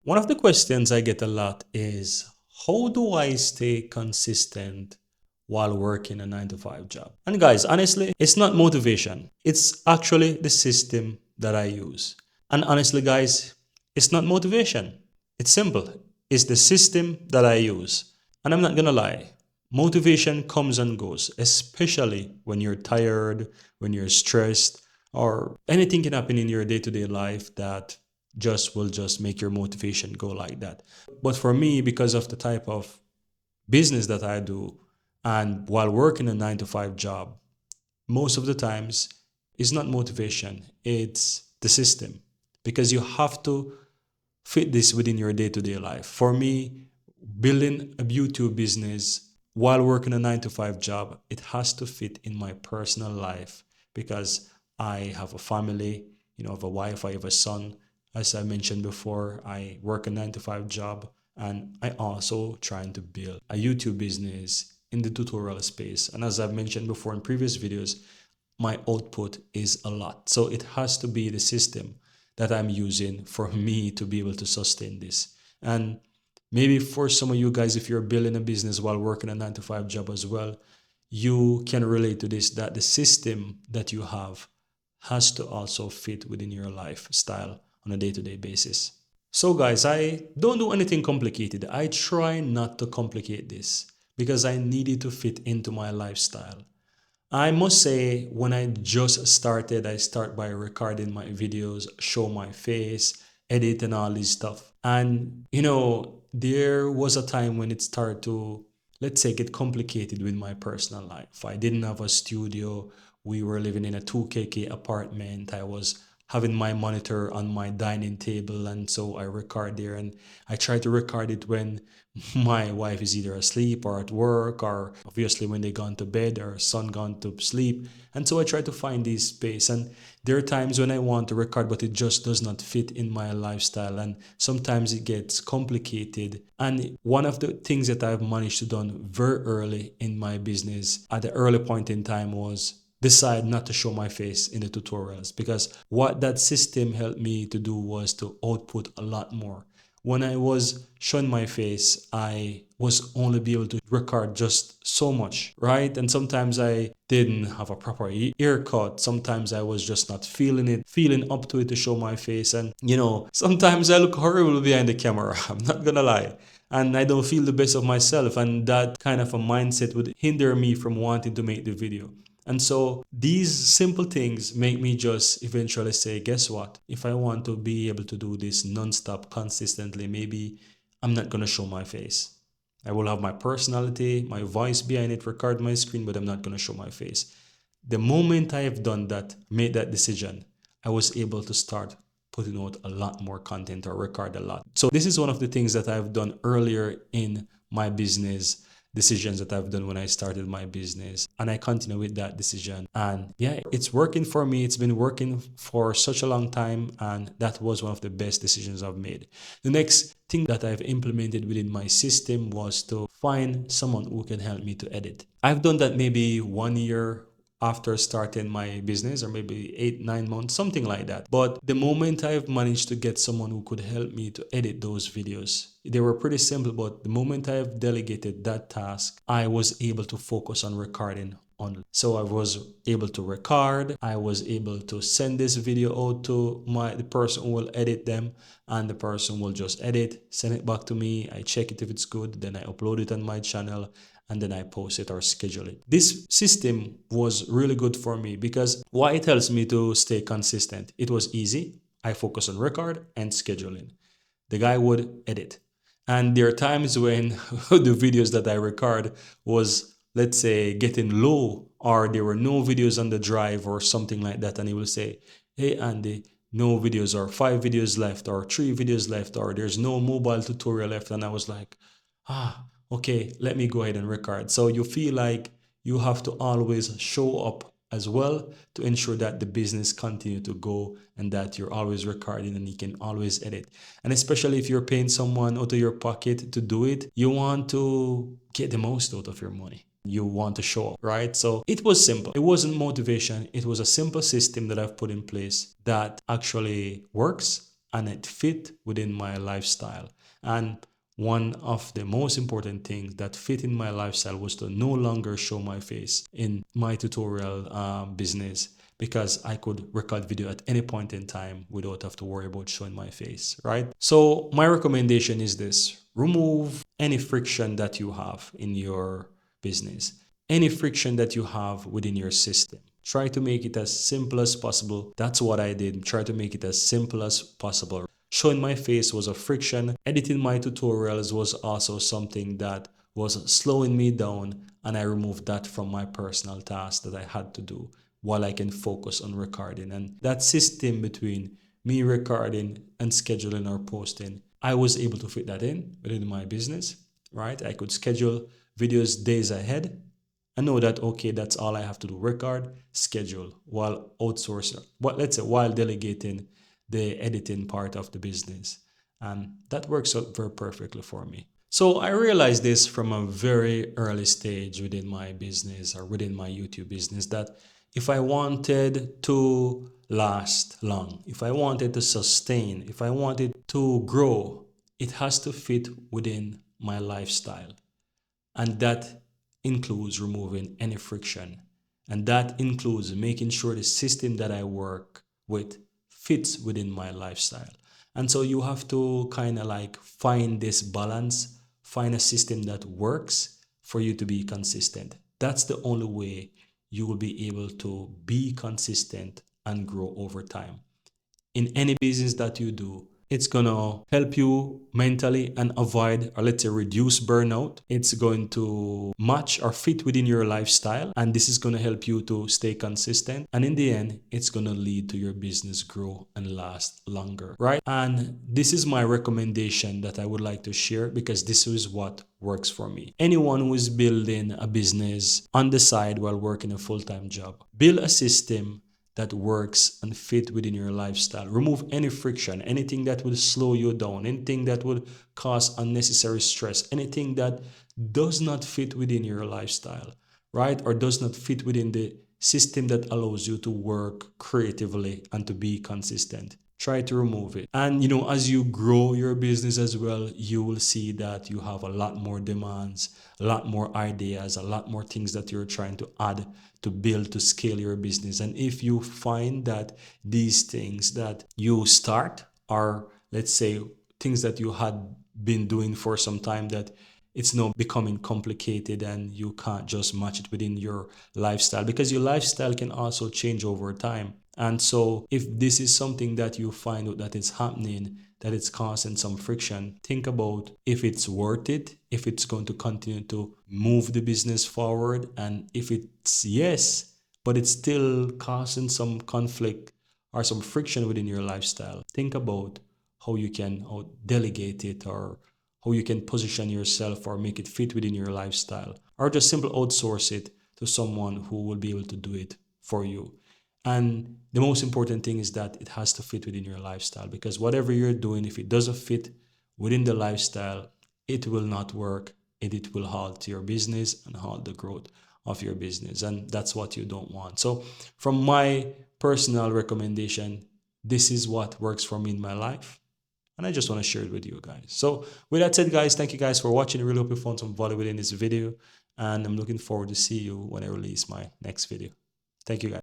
One of the questions I get a lot is, how do I stay consistent while working a 9 to 5 job? And guys, honestly, it's not motivation. It's actually the system that I use. And honestly, guys, it's not motivation. It's simple. It's the system that I use. And I'm not gonna lie, motivation comes and goes, especially when you're tired, when you're stressed, or anything can happen in your day-to-day life that just will just make your motivation go like that. But for me, because of the type of business that I do, and while working a 9 to 5 job, most of the times it's not motivation, it's the system. Because you have to fit this within your day-to-day life. For me, building a YouTube business while working a 9 to 5 job, it has to fit in my personal life because I have a family, I have a wife, I have a son. As I mentioned before, I work a 9 to 5 job, and I also trying to build a YouTube business in the tutorial space. And as I've mentioned before in previous videos, my output is a lot. So it has to be the system that I'm using for me to be able to sustain this. And maybe for some of you guys, if you're building a business while working a 9 to 5 job as well, you can relate to this, that the system that you have has to also fit within your lifestyle on a day-to-day basis. So guys, I don't do anything complicated. I try not to complicate this because I need it to fit into my lifestyle. I must say, when I just started, I start by recording my videos, show my face, edit and all this stuff. And, there was a time when it started to, let's say, get complicated with my personal life. I didn't have a studio. We were living in a 2KK apartment. I was having my monitor on my dining table, and so I record there, and I try to record it when my wife is either asleep or at work, or obviously when they gone to bed or son gone to sleep. And so I try to find this space, and there are times when I want to record but it just does not fit in my lifestyle, and sometimes it gets complicated. And one of the things that I've managed to done very early in my business at the early point in time was decide not to show my face in the tutorials, because what that system helped me to do was to output a lot more. When I was showing my face, I was only be able to record just so much, right? And sometimes I didn't have a proper haircut. Sometimes I was just not feeling up to it to show my face. And, sometimes I look horrible behind the camera. I'm not gonna lie. And I don't feel the best of myself. And that kind of a mindset would hinder me from wanting to make the video. And so these simple things make me just eventually say, guess what? If I want to be able to do this nonstop consistently, maybe I'm not going to show my face. I will have my personality, my voice behind it, record my screen, but I'm not going to show my face. The moment I have done that, made that decision, I was able to start putting out a lot more content or record a lot. So this is one of the things that I've done earlier in my business, decisions that I've done when I started my business, and I continue with that decision. And yeah, it's working for me. It's been working for such a long time, and that was one of the best decisions I've made. The next thing that I've implemented within my system was to find someone who can help me to edit. I've done that maybe 1 year after starting my business, or maybe 8-9 months, something like that. But the moment I've managed to get someone who could help me to edit those videos, they were pretty simple, but the moment I've delegated that task, I was able to focus on recording only. So I was able to record, I was able to send this video out to the person who will edit them, and the person will just edit, send it back to me, I check it if it's good, then I upload it on my channel, and then I post it or schedule it. This system was really good for me because why it helps me to stay consistent. It was easy. I focus on record and scheduling. The guy would edit. And there are times when the videos that I record was, let's say, getting low, or there were no videos on the drive or something like that. And he will say, hey, Andy, no videos, or 5 videos left, or 3 videos left, or there's no mobile tutorial left. And I was like, okay, let me go ahead and record. So you feel like you have to always show up as well to ensure that the business continue to go and that you're always recording and you can always edit. And especially if you're paying someone out of your pocket to do it, you want to get the most out of your money. You want to show up, right? So it was simple. It wasn't motivation. It was a simple system that I've put in place that actually works. and it fit within my lifestyle. And one of the most important things that fit in my lifestyle was to no longer show my face in my tutorial business, because I could record video at any point in time without have to worry about showing my face, right? So my recommendation is this: remove any friction that you have in your business, any friction that you have within your system. Try to make it as simple as possible. That's what I did. Try to make it as simple as possible. Showing my face was a friction. Editing my tutorials was also something that was slowing me down, and I removed that from my personal task that I had to do while I can focus on recording. And that system between me recording and scheduling or posting, I was able to fit that in within my business, right? I could schedule videos days ahead. I know that, okay, that's all I have to do: record, schedule, while outsourcing, but let's say while delegating the editing part of the business. And that works out very perfectly for me. So I realized this from a very early stage within my business, or within my YouTube business, that if I wanted to last long, if I wanted to sustain, if I wanted to grow, it has to fit within my lifestyle. And that includes removing any friction. And that includes making sure the system that I work with fits within my lifestyle. And so you have to kind of like find this balance, find a system that works for you to be consistent. That's the only way you will be able to be consistent and grow over time. In any business that you do, it's gonna help you mentally and avoid, or let's say reduce burnout. It's going to match or fit within your lifestyle, and this is gonna help you to stay consistent. And in the end, it's gonna lead to your business grow and last longer, right? And this is my recommendation that I would like to share, because this is what works for me. Anyone who is building a business on the side while working a full-time job, build a system that works and fit within your lifestyle. Remove any friction, anything that will slow you down, anything that will cause unnecessary stress, anything that does not fit within your lifestyle, right? Or does not fit within the system that allows you to work creatively and to be consistent. Try to remove it. And as you grow your business as well, you will see that you have a lot more demands, a lot more ideas, a lot more things that you're trying to add to build, to scale your business. And if you find that these things that you start are, let's say, things that you had been doing for some time, that it's now becoming complicated and you can't just match it within your lifestyle, because your lifestyle can also change over time. And so if this is something that you find out that it's happening, that it's causing some friction, think about if it's worth it, if it's going to continue to move the business forward. And if it's yes, but it's still causing some conflict or some friction within your lifestyle, think about how you can delegate it, or how you can position yourself or make it fit within your lifestyle, or just simply outsource it to someone who will be able to do it for you. And the most important thing is that it has to fit within your lifestyle, because whatever you're doing, if it doesn't fit within the lifestyle, it will not work, and it will halt your business and halt the growth of your business. And that's what you don't want. So from my personal recommendation, this is what works for me in my life. And I just want to share it with you guys. So with that said, guys, thank you guys for watching. I really hope you found some value within this video. And I'm looking forward to see you when I release my next video. Thank you, guys.